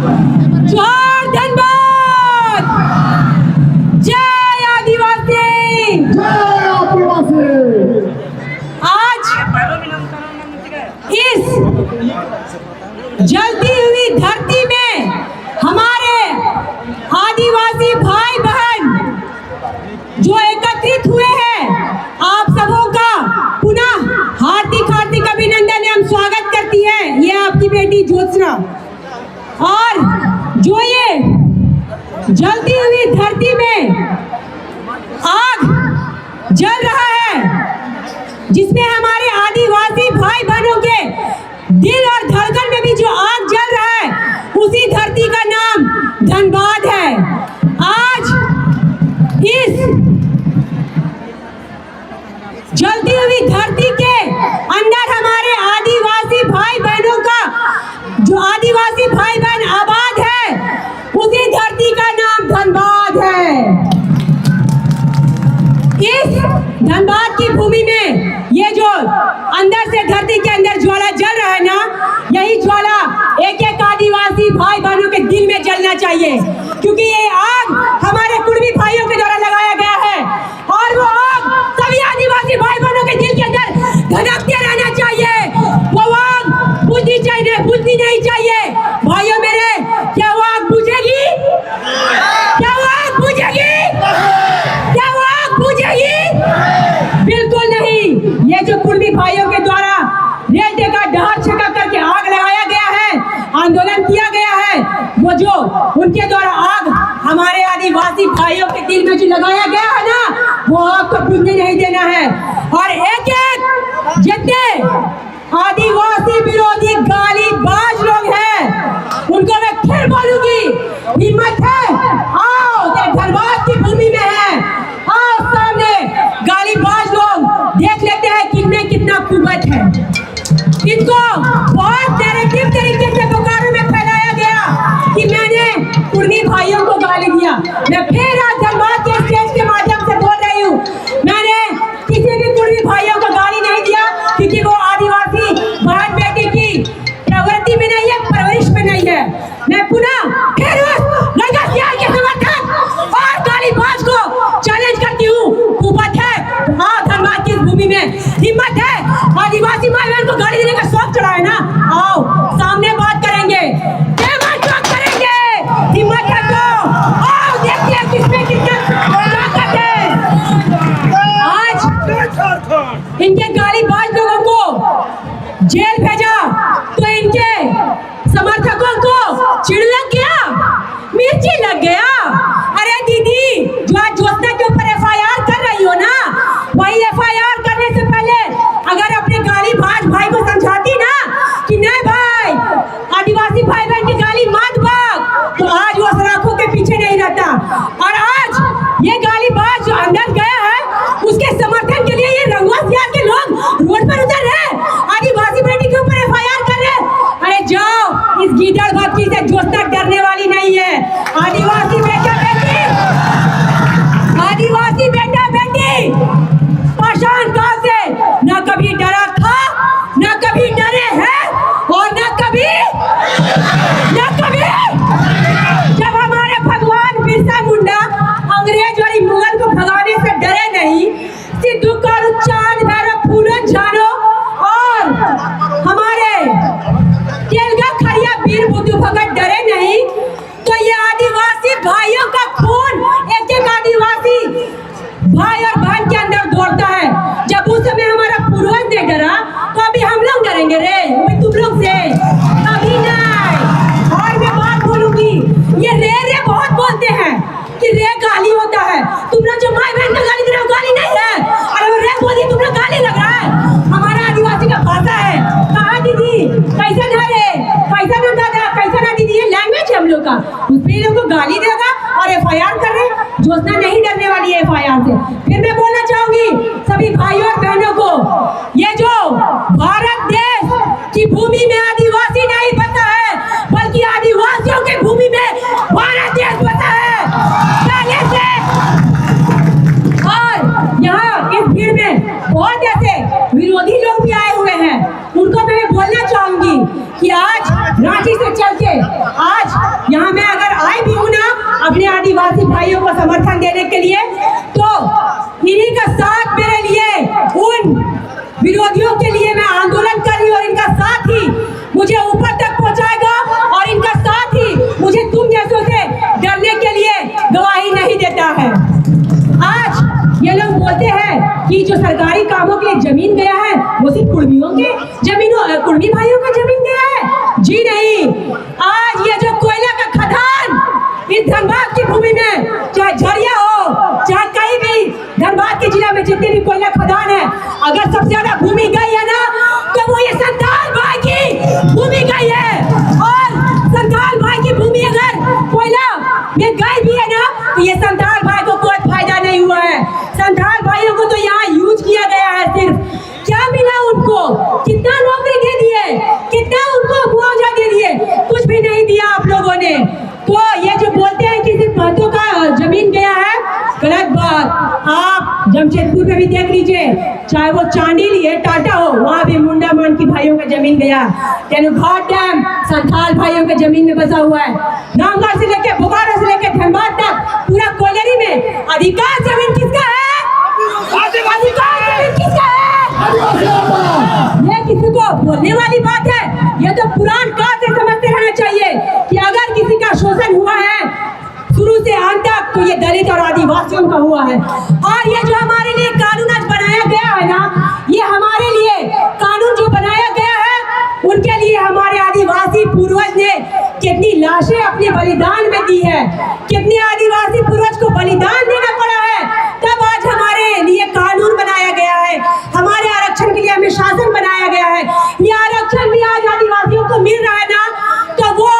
जोहार धनबाद, जय आदिवासी। आज इस जलती हुई धरती में हमारे आदिवासी भाई बहन जो एकत्रित हुए हैं, आप सबों का पुनः हार्दिक हार्दिक अभिनंदन एवं स्वागत करती है ये आपकी बेटी ज्योत्सना। और जो ये जलती हुई धरती में आग जल रहा है, जिसमें हमारे आदिवासी भाई बहनों के दिल और धड़कन में भी जो आग जल रहा है, उसी धरती का नाम धनबाद है। आज इस जलती हुई धरती के अंदर हमारे आदिवासी भाई बहनों का, जो आदिवासी भाई बहन आबाद है, उसी धरती का नाम धनबाद है। इस धनबाद की भूमि में ये जो अंदर से धरती के अंदर ज्वाला जल रहा है ना, यही ज्वाला एक एक आदिवासी भाई बहनों के दिल में जलना चाहिए, क्योंकि ये आग हमारे कुर्मी भाइयों के द्वारा लगाया गया है और वो आग सभी आदिवासी भाई बहनों के दिल के अंदर धड़कते रहना चाहिए। वो आग बुझनी चाहिए, बुझनी नहीं चाहिए। भाइयों मेरे, क्या वो आग बुझेगी? क्या वो आग बुझेगी? क्या वो आग बुझेगी? बिल्कुल नहीं। ये जो कुर्मी भाइयों के द्वारा रेलवे का डहर छका करके आग लगाया गया है, आंदोलन किया गया है, वो जो उनके द्वारा आग हमारे आदिवासी भाइयों के दिल में जो लगाया गया है ना, वो आग को बुझने नहीं देना है। और एक एक जितने आदिवासी विरोधी गालीबाज लोग हैं, उनको मैं फिर बोलूंगी, हिम्मत है आओ, धनबाद की भूमि में है, आओ सामने गालीबाज लोग देख लेते हैं किनमें कितना कुवत है। इनको बहुत नैरेटिव तरीके से बोकारो में फैलाया गया कि मैंने कुर्मी भाइयों को गाली दिया। मैं फिर आज धनबाद के स्टेज के माध्यम से बोल रही हूँ, मैंने किसी भी कुर्मी भाइयों को गाली नहीं दिया, क्योंकि वो आदिवासी बहन बेटी की प्रवृत्ति में नहीं है, परवरिश में नहीं है। मैं पुनः फिर उस लंगा सियार के समर्थक और गालीबाज को चैलेंज करती हूँ, कुवत है हाँ धनबाद की भूमि में, हिम्मत है, आदिवासी भाई बहन को गाली देने का शौक चढ़ा है ना, आओ सामने बात करेंगे, करेंगे, हिम्मत है तो आओ देखते हैं किसमें कितना ताकत है। आज इनके गालीबाज लोगों को जेल भेजा तो इनके समर्थकों को चिढ़ लग गया, मिर्ची लग गया। अरे दीदी, जो आज ज्योत्सना के ऊपर एफआईआर कर रही हो ना, वही एफआईआर करने से पहले अगर अपने गालीबाज भाई को समझाती ना कि नहीं भाई, आदिवासी भाई बहन की गाली मत भाग, तो आज वो सड़कों के पीछे नहीं रहता। और आज ये गालीबाज जो अंदर गया है, उसके समर्थन के लिए ये रंगवा सियार के लोग रोड पर उतर रहे, आदिवासी बेटी के ऊपर एफआईआर कर रहे। अरे जाओ, इस गीदड़ भक्ति से ज्योत्सना डरने वाली नहीं है। आदिवासी बेटा बेटी, आदिवासी बेटा बेटी पाषाण काल से न कभी डरा था, न कभी डरे हैं, और न कभी जब हमारे भगवान बिरसा मुंडा अंग्रेज और मुगल को भगाने से डरे नहीं, सिद्धू कालू चांद भैरव फूलन झानो और हमारे तेलगा खड़िया वीर बुद्धू भगत डरे नहीं, तो ये आदिवासी भाइयों का खून एक एक आदिवासी भाई और बहन के अंदर दौड़ता है। जब उस समय हमारा पूर्वज ने डरा, तो अभी हम लोग डरेंगे रे तुम लोग से? अभी नहीं। और मैं बात बोलूंगी, ये रे बहुत बोलते हैं कि रे गाली होता है, तुम लोग जो माई बहन को गाली दे रहे हो गाली नहीं है, अरे वो रे बोली तुम लोग गाली लग रहा है। हमारा आदिवासी का भाषा है, कहा दीदी कैसा ना रे, कैसा ना दादा, कैसा ना दीदी, ये लैंग्वेज है हम लोग का, उसमें लोग को गाली देगा और एफआईआर कर रहे। ज्योत्सना नहीं डरने वाली है एफआईआर से। फिर मैं बोलना चाहूंगी सभी भाइयों और बहनों को, ये जो भारत देश की भूमि में आदिवासी नहीं बसा है, बल्कि आदिवासियों की भूमि में भारत देश बसा है पहले से। और यहाँ इस भीड़ में बहुत ऐसे विरोधी लोग भी आए हुए हैं, उनको मैं बोलना चाहूंगी कि आज रांची से चल के आज आदिवासी भाइयों को समर्थन देने के लिए, तो इन्हीं का साथ मेरे लिए, उन विरोधियों के लिए मैं आंदोलन कर रही हूँ, और इनका साथ ही मुझे ऊपर तक पहुंचाएगा, और इनका साथ ही मुझे तुम जैसों से डरने के लिए गवाही नहीं देता है। आज ये लोग बोलते हैं कि जो सरकारी कामों के लिए जमीन गया है वो सिर्फ कुर्मियों के जमीनों, कुर्मी भाइयों का जमीन गया है। जी नहीं, आज ये जो कोयला का खदान इस धनबाद की भूमि में, चाहे झरिया हो, चाहे कहीं भी धनबाद के जिला में जितने भी कोयला खदान है, अगर सबसे ज्यादा भूमि गई है ना, तो वो ये संथाल भाई की भूमि गई है। और संथाल भाई की भूमि अगर कोयला में गई भी है ना, तो ये संथाल भाई को कोई फायदा नहीं हुआ है। संथाल भाइयों को तो यहाँ यूज किया गया है। सिर्फ क्या मिला उनको? कितना नौकरी दे दिए, कितना उनको मुआवजा दे दिए? कुछ भी नहीं दिया आप लोगों ने। तो ये जो बोलते हैं कि सिर्फ महतो का जमीन गया है, गलत बात। आप जमशेदपुर में भी देख लीजिए, चाहे वो चांडिल है, टाटा हो, वहाँ भी मुंडा मान की भाइयों का जमीन गया। तेनुघाट डैम संथाल भाइयों के जमीन में बसा हुआ है। रामगढ़ से लेकर बोकारो से लेकर धनबाद तक पूरा कोयलरी में अधिकांश जमीन किसका है? अधिकांश जमीन किसका है? ये किसी को बोलने वाली बात है? ये तो पुरान काल से समझते रहना चाहिए कि अगर किसी का शोषण हुआ है शुरू से अंत तक, तो ये दलित और आदिवासियों का हुआ है। और ये जो हमारे लिए कानून आज बनाया गया है ना, ये हमारे लिए कानून जो बनाया गया है, उनके लिए हमारे आदिवासी पूर्वज ने कितनी लाशें अपने बलिदान में दी है, कितने आदिवासी पूर्वज को बलिदान देना पड़ा है, तब आज हमारे लिए कानून बनाया गया है, हमारे आरक्षण के लिए हमें शासन बनाया गया है। ये आरक्षण भी आज आदिवासियों को मिल रहा है ना, तो वो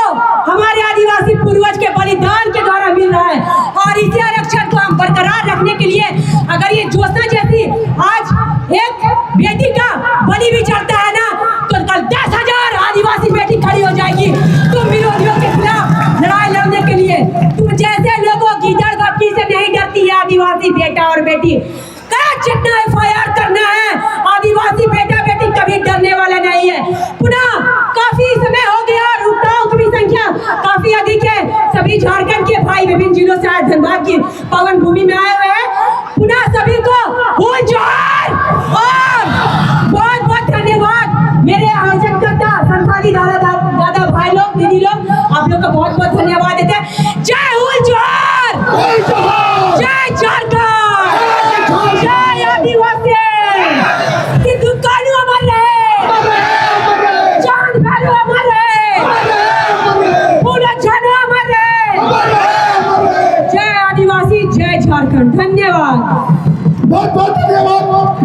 हमारे आदिवासी पूर्वज के बलिदान के द्वारा मिल रहा है। और इसी आरक्षण को हम बरकरार रखने के लिए अगर ये ज्योत्सना जैसी आज एक बेटी का बलि भी चढ़ता है ना, तो कल 10,000 आदिवासी बेटी खड़ी हो जाएगी तुम विरोधियों के खिलाफ लड़ाई लड़ने के लिए। तुम जैसे लोगों की डर गप्पी से नहीं डरती है आदिवासी बेटा और बेटी। जितना FIR करना है, आदिवासी बेटा बेटी कभी डरने वाला नहीं है। पुनः काफी समय हो गया और उठाओं की भी संख्या काफी अधिक है। सभी झारखंड के भाई विभिन्न जिलों से आज धनबाद की पावन भूमि में आए हुए हैं। पुनः सभी को जोहार और बहुत बहुत धन्यवाद। मेरे आयोजनकर्ता संथाली दादा भाई लोग, दीदी लोग, आप लोग का बहुत बहुत धन्यवाद देते हैं। जय हुल जोहार, जय झारखंड, जय आदिवासी, सिद्धू कानू अमर रहे, चांद भैरू अमर रहे, पूरा छानो अमर रहे। जय आदिवासी, जय झारखंड। धन्यवाद, बहुत बहुत धन्यवाद।